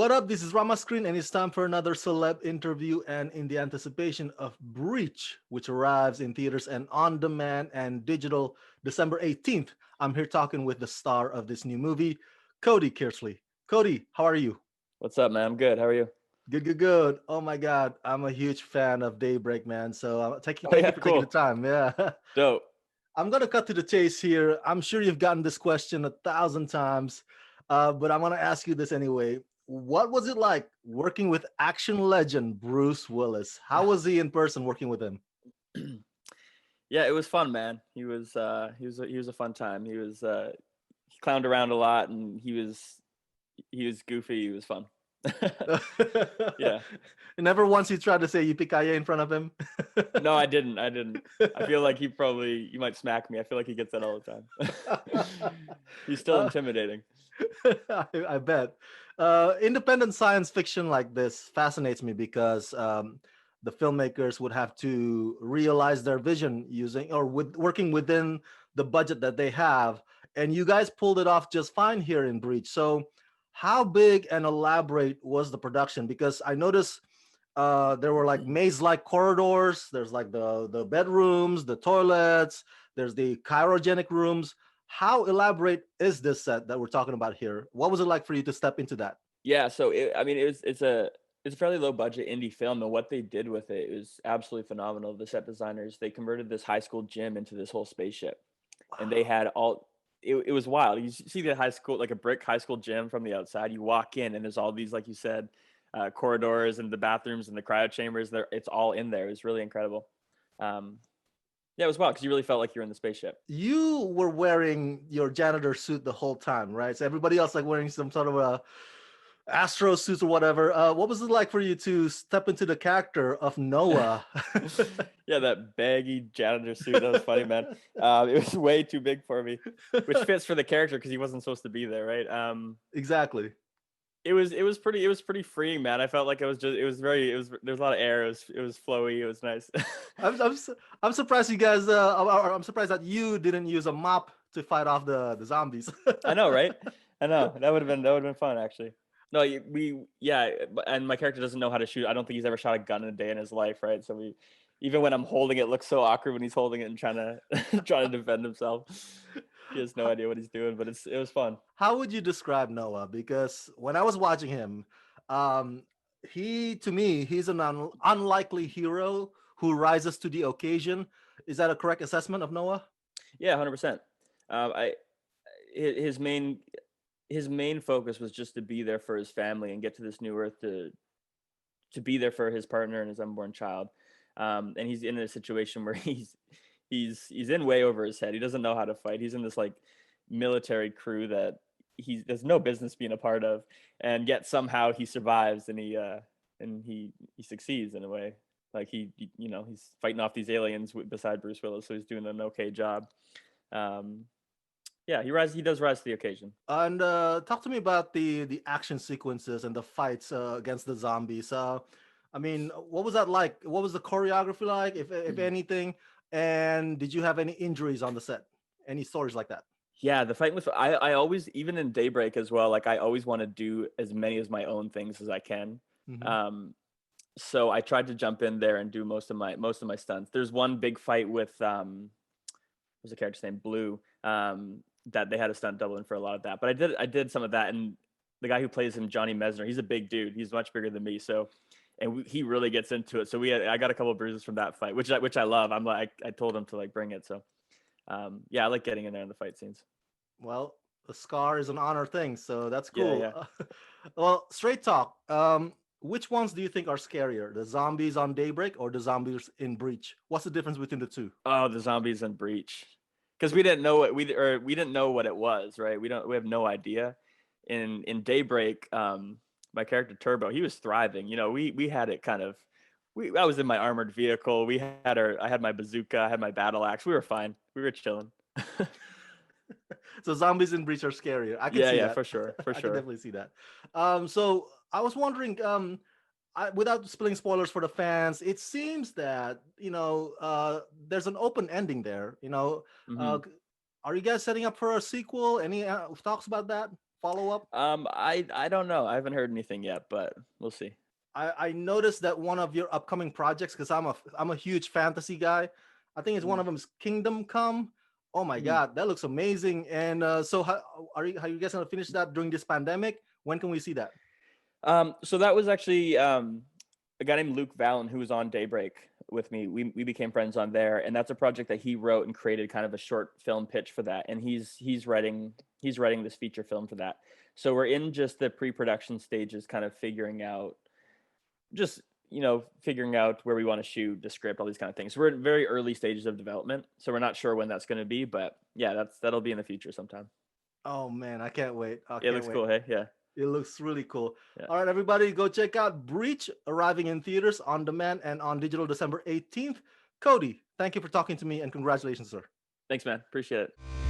What up? This is Rama Screen, and it's time for another celeb interview. And in the anticipation of Breach, which arrives in theaters and on demand and digital December 18th, I'm here talking with the star of this new movie, Cody Kearsley. Cody, how are you? What's up, man? I'm good. How are you? Good, good, good. Oh my God, I'm a huge fan of Daybreak, man. So Oh thank yeah, you for taking the cool. time. Yeah. Dope. I'm gonna cut to the chase here. I'm sure you've gotten this question 1,000 times, but I'm gonna ask you this anyway. What was it like working with action legend Bruce Willis? How was he in person working with him? Yeah, it was fun, man. He was a fun time. He clowned around a lot and he was goofy. He was fun. Yeah. Never once you tried to say yippee in front of him. No, I didn't. I didn't. I feel like you might smack me. I feel like he gets that all the time. He's still Uh, intimidating. I bet. Independent science fiction like this fascinates me because the filmmakers would have to realize their vision using or with working within the budget that they have, and you guys pulled it off just fine here in Breach. So, how big and elaborate was the production? Because I noticed there were like maze-like corridors. There's like the bedrooms, the toilets. There's the cryogenic rooms. How elaborate is this set that we're talking about here? What was it like for you to step into that? Yeah, so I mean, it's a fairly low budget indie film, and what they did with it was absolutely phenomenal. The set designers, they converted this high school gym into this whole spaceship, and they Wow. had all. It was wild. You see the high school, like a brick high school gym from the outside. You walk in, and there's all these, like you said, corridors and the bathrooms and the cryo chambers. There, it's all in there. It's really incredible. Um, yeah, it was wild because you really felt like you're in the spaceship. You were wearing your janitor suit the whole time, right? So everybody else like wearing some sort of a astro suits or whatever. What was it like for you to step into the character of Noah? Yeah, that baggy janitor suit. That was funny, man. It was way too big for me, which fits for the character because he wasn't supposed to be there, right? Exactly. It was pretty freeing, man. I felt like there was a lot of air. It was flowy. It was nice. I'm surprised you guys. I'm surprised that you didn't use a mop to fight off the zombies. I know, right? I know that would have been fun actually. No, and my character doesn't know how to shoot. I don't think he's ever shot a gun in a day in his life, right? So even when I'm holding it, looks so awkward when he's holding it and trying to trying to defend himself. He has no idea what he's doing, but it was fun. How would you describe Noah? Because when I was watching him, um, he to me he's an unlikely hero who rises to the occasion. Is that a correct assessment of Noah? Yeah, 100%. I his main focus was just to be there for his family and get to this new earth to be there for his partner and his unborn child. And he's in a situation where he's in way over his head. He doesn't know how to fight. He's in this like military crew that there's no business being a part of, and yet somehow he survives and he succeeds in a way. Like he's fighting off these aliens beside Bruce Willis, so he's doing an okay job. Um, yeah, he does rise to the occasion. And talk to me about the action sequences and the fights against the zombies. I mean, what was that like? What was the choreography like, if anything? And did you have any injuries on the set? Any stories like that? Yeah, the fight with I always, even in Daybreak as well, like I always want to do as many as my own things as I can. Hmm. Um, so I tried to jump in there and do most of my stunts. There's one big fight with what's the character's name? Blue. That they had a stunt double in for a lot of that. But I did some of that, and the guy who plays him, Johnny Mesner, he's a big dude. He's much bigger than me. So he really gets into it. So I got a couple of bruises from that fight, which I love. I'm like I told him to like bring it. So yeah, I like getting in there in the fight scenes. Well, a scar is an honor thing, so that's Yeah, cool. yeah. Well, straight talk. Which ones do you think are scarier, the zombies on Daybreak or the zombies in Breach? What's the difference between the two? Oh, the zombies in Breach, because we didn't know what it was, right? We have no idea. In Daybreak, my character Turbo, he was thriving. We had it kind of. I was in my armored vehicle. I had my bazooka. I had my battle axe. We were fine. We were chilling. So zombies in Breach are scarier. I can Yeah, see yeah, that. for sure, for I can sure. definitely see that. So I was wondering, without spilling spoilers for the fans, it seems that there's an open ending there. Hmm. Uh, are you guys setting up for a sequel? Any talks about that? follow up? I don't know. I haven't heard anything yet, but we'll see. I noticed that one of your upcoming projects, because I'm a huge fantasy guy. I think it's one Mm. of them is Kingdom Come. Oh my Mhm. God, that looks amazing! And so, how you guys gonna finish that during this pandemic? When can we see that? So that was actually a guy named Luke Vallon who was on Daybreak with me. We became friends on there, and that's a project that he wrote and created kind of a short film pitch for that. And he's writing this feature film for that. So we're in just the pre-production stages, kind of figuring out just figuring out where we want to shoot, the script, all these kind of things. So we're in very early stages of development, so we're not sure when that's going to be, but yeah, that'll be in the future sometime. Oh man, I can't wait! I It can't looks wait. cool. Hey, yeah, It looks really cool. yeah. All right, everybody, go check out Breach, arriving in theaters on demand and on digital December 18th. Cody, thank you for talking to me and congratulations, sir. Thanks, man. Appreciate it.